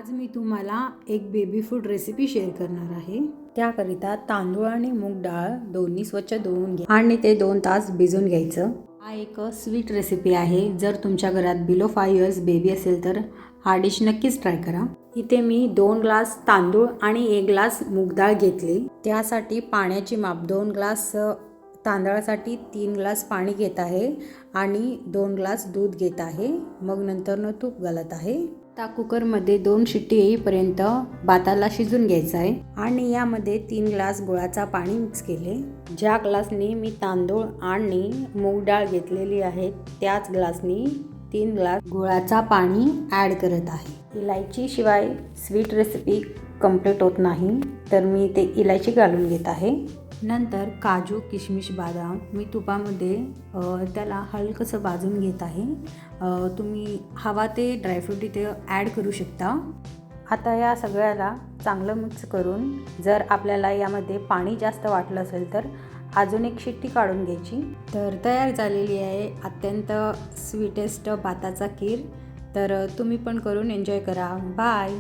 आज मी तुम्हाला एक बेबी फूड रेसिपी शेअर करणार आहे। त्याकरिता तांदूळ आणि मूग डाळ दोन्ही स्वच्छ धुवून घ्या आणि ते 2 तास भिजवून घ्यायचं। हा एक स्वीट रेसिपी आहे। जर तुमच्या घरात बिलो 5 इयर्स बेबी असेल तर हा डिश नक्कीच ट्राय करा। इथे मी 2 ग्लास तांदूळ आणि 1 ग्लास मूग डाळ घेतली। त्यासाठी पाण्याची माप 2 ग्लास तांदळासाठी 3 ग्लास पाणी घेत आहे आणि 2 ग्लास दूध घेत आहे। मग नंतर तूप घालत आहे। आता कुकरमध्ये 2 शिट्टी येईपर्यंत भाताला शिजून घ्यायचं आहे आणि यामध्ये 3 ग्लास गुळाचा पाणी मिक्स केले। ज्या ग्लासनी मी तांदूळ आणि मूग डाळ घेतलेली आहे त्याच ग्लासनी 3 ग्लास गुळाचा पाणी ॲड करत आहे। इलायची शिवाय स्वीट रेसिपी कंप्लीट होत नाही, तर मी ते इलायची घालून घेत आहे। नंतर काजू, किशमिश, बदाम मी तुपामध्ये त्याला हलकंसं भाजून घेत आहे। तुम्ही हवा ते ड्रायफ्रूट इथे ॲड करू शकता। आता या सगळ्याला चांगलं मिक्स करून जर आपल्याला यामध्ये पाणी जास्त वाटलं असेल तर अजून एक शिट्टी काढून घ्यायची। तर तयार झालेली आहे अत्यंत स्वीटेस्ट भाताचा खीर। तर तुम्ही पण करून एन्जॉय करा। बाय।